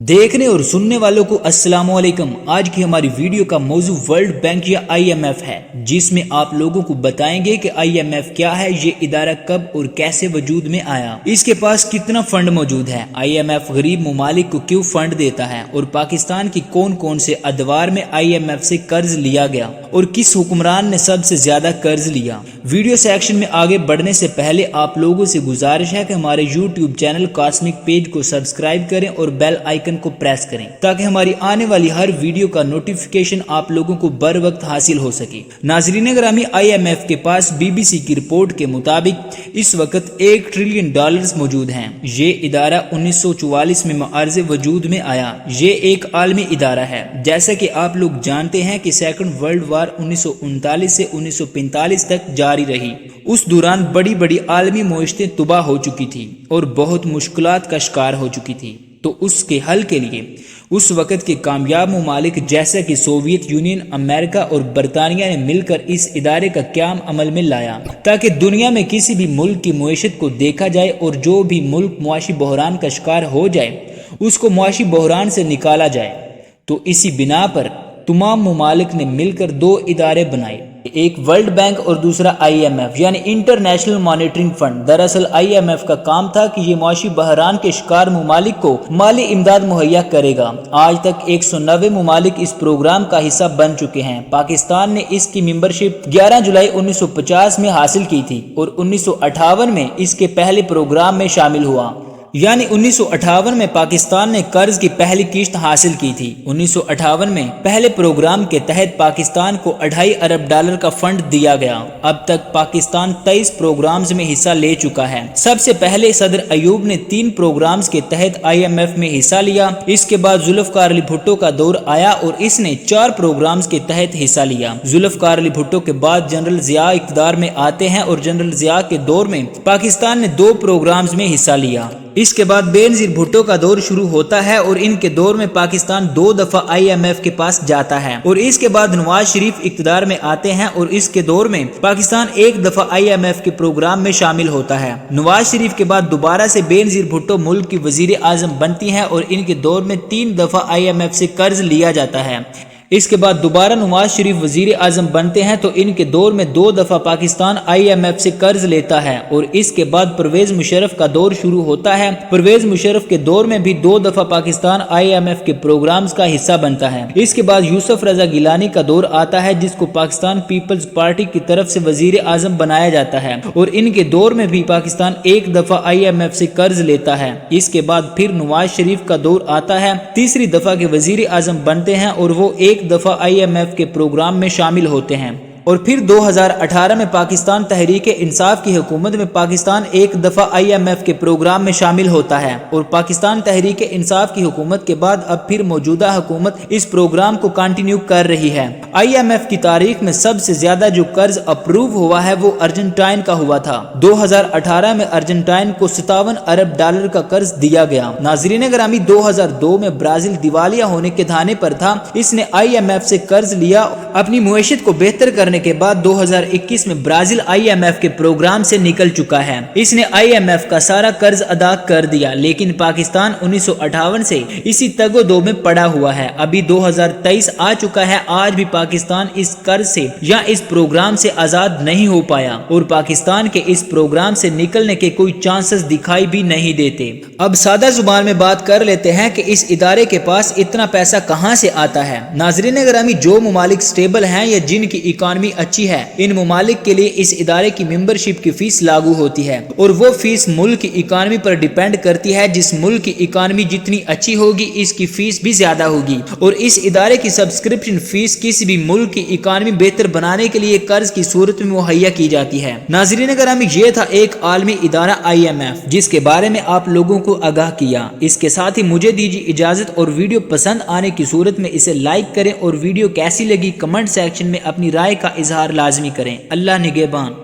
देखने और सुनने वालों को अस्सलाम वालेकुम। आज की हमारी वीडियो का मौजू वर्ल्ड बैंक या IMF है, जिसमें आप लोगों को बताएंगे कि IMF क्या है, ये इदारा कब और कैसे वजूद में आया, इसके पास कितना फंड मौजूद है, IMF गरीब ममालिक को क्यों फंड देता है और पाकिस्तान की कौन कौन से अदवार में IMF से कर्ज लिया गया और किस हुक्मरान ने सबसे ज्यादा कर्ज लिया। वीडियो सेक्शन में आगे बढ़ने से पहले आप लोगों से गुजारिश है कि हमारे YouTube चैनल कॉस्मिक पेज को सब्सक्राइब करें और बेल आइकन को प्रेस करें ताकि हमारी आने वाली हर वीडियो का नोटिफिकेशन आप लोगों को बर वक्त हासिल हो सके। नाजरीन ग्रामी, IMF के पास BBC की रिपोर्ट के मुताबिक इस वक्त $1 ट्रिलियन मौजूद हैं। ये इदारा 1944 में मार्ज़े वजूद में आया। ये एक आलमी इदारा है। जैसा कि आप लोग जानते हैं कि सेकंड वर्ल्ड वार 1939 से 1945 तक जारी रही। उस दौरान बड़ी बड़ी आलमी मुश्किलें तबाह हो चुकी थी और बहुत मुश्किलात का शिकार हो चुकी थी। तो उसके हल के लिए उस वक़्त के कामयाब ममालिक जैसे कि सोवियत यूनियन, अमेरिका और बरतानिया ने मिलकर इस इदारे का क़याम अमल में लाया ताकि दुनिया में किसी भी मुल्क की मुईशत को देखा जाए और जो भी मुल्क मुआशी बहरान का शिकार हो जाए उसको मुआशी बहरान से निकाला जाए। तो इसी बिना पर तमाम ममालिक ने मिलकर दो इदारे बनाए, एक वर्ल्ड बैंक और दूसरा IMF यानी इंटरनेशनल मॉनेटरिंग फंड। दरअसल IMF का काम था कि ये मुआशी बहरान के शिकार ममालिक को माली इमदाद मुहैया करेगा। आज तक 190 ममालिक इस प्रोग्राम का हिस्सा बन चुके हैं। पाकिस्तान ने इसकी मेंबरशिप 11 जुलाई 1950 में हासिल की थी और 1958 में इसके पहले प्रोग्राम में शामिल हुआ। यानी 1958 में पाकिस्तान ने कर्ज की पहली किश्त हासिल की थी। 1958 में पहले प्रोग्राम के तहत पाकिस्तान को $2.5 अरब का फंड दिया गया। अब तक पाकिस्तान 23 प्रोग्राम्स में हिस्सा ले चुका है। सबसे पहले सदर अयूब ने 3 प्रोग्राम्स के तहत IMF में हिस्सा लिया। इसके बाद जुल्फकार अली भुट्टो का दौर आया और इसने 4 प्रोग्राम्स के तहत हिस्सा लिया। जुल्फकार अली भुट्टो के बाद जनरल जिया इक़्तिदार में आते हैं और जनरल जिया के दौर में पाकिस्तान ने 2 प्रोग्राम्स में हिस्सा लिया। इसके बाद बेनजीर भुट्टो का दौर शुरू होता है और इनके दौर में पाकिस्तान 2 दफा IMF के पास जाता है और इसके बाद नवाज शरीफ इक़्तिदार में आते हैं और इसके दौर में पाकिस्तान 1 दफा IMF के प्रोग्राम में शामिल होता है। नवाज शरीफ के बाद दोबारा से बेनजीर भुट्टो मुल्क की वजीर आजम बनती हैं और इनके दौर में 3 दफा IMF से कर्ज लिया जाता है। इसके बाद दोबारा नवाज शरीफ वजीर आजम बनते हैं तो इनके दौर में 2 दफा पाकिस्तान IMF से कर्ज लेता है और इसके बाद परवेज मुशर्रफ का दौर शुरू होता है। परवेज मुशर्रफ के दौर में भी 2 दफा पाकिस्तान IMF के प्रोग्राम्स का हिस्सा बनता है। इसके बाद यूसुफ रजा गिलानी का दौर आता है जिसको पाकिस्तान पीपल्स पार्टी की तरफ से वजीर आजम बनाया जाता है और इनके दौर में भी पाकिस्तान 1 दफा IMF से कर्ज लेता है। इसके बाद फिर नवाज शरीफ का दौर आता है, तीसरी दफा के वजीर आजम बनते हैं और वो 1 दफा IMF के प्रोग्राम में शामिल होते हैं और फिर 2018 में पाकिस्तान तहरीक इंसाफ की हुकूमत में पाकिस्तान 1 दफा IMF के प्रोग्राम में शामिल होता है और पाकिस्तान तहरीक इंसाफ की हुकूमत के बाद अब फिर मौजूदा हुकूमत इस प्रोग्राम को कंटिन्यू कर रही है। IMF की तारीख में सबसे ज्यादा जो कर्ज अप्रूव हुआ है वो अर्जेंटाइन का हुआ था। 2018 में अर्जेंटाइन को $57 अरब का कर्ज दिया गया। नाजरीन ग्रामी, 2002 में ब्राजील दिवालिया होने के धाने पर था। इसने IMF से कर्ज लिया। अपनी मुईशत को बेहतर करने के बाद 2021 में ब्राजील IMF के प्रोग्राम से निकल चुका है। इसने IMF का सारा कर्ज अदा कर दिया, लेकिन पाकिस्तान 1958 से इसी तगोदो में पड़ा हुआ है। अभी 2023 आ चुका है, आज भी पाकिस्तान इस कर्ज से या इस प्रोग्राम से आजाद नहीं हो पाया और पाकिस्तान के इस प्रोग्राम से निकलने के कोई चांसेस दिखाई भी नहीं देते। अब सादा जुबान में बात कर लेते हैं कि इस इदारे के पास इतना पैसा कहां से आता है। नाजरीन ग्रामी, जो ममालिक स्टेबल हैं या जिनकी इकॉनमी अच्छी है, इन ममालिक के लिए इस इदारे की मेंबरशिप की फीस लागू होती है और वो फीस मुल्क की इकॉनमी पर डिपेंड करती है। जिस मुल्क की इकॉनमी जितनी अच्छी होगी इसकी फीस भी ज्यादा होगी और इस इदारे की सब्सक्रिप्शन फीस किसी भी मुल्क की इकॉनमी बेहतर बनाने के लिए कर्ज की सूरत में मुहैया की जाती है। नाजरीन ग्रामी, ये था एक आलमी इदारा IMF जिसके बारे में आप लोगों को आगाह किया। इसके साथ ही मुझे दीजिए इजाजत और वीडियो पसंद आने की सूरत में इसे लाइक करें और वीडियो कैसी लगी कमेंट सेक्शन में अपनी राय का इजहार लाजमी करें। अल्लाह निगहबान।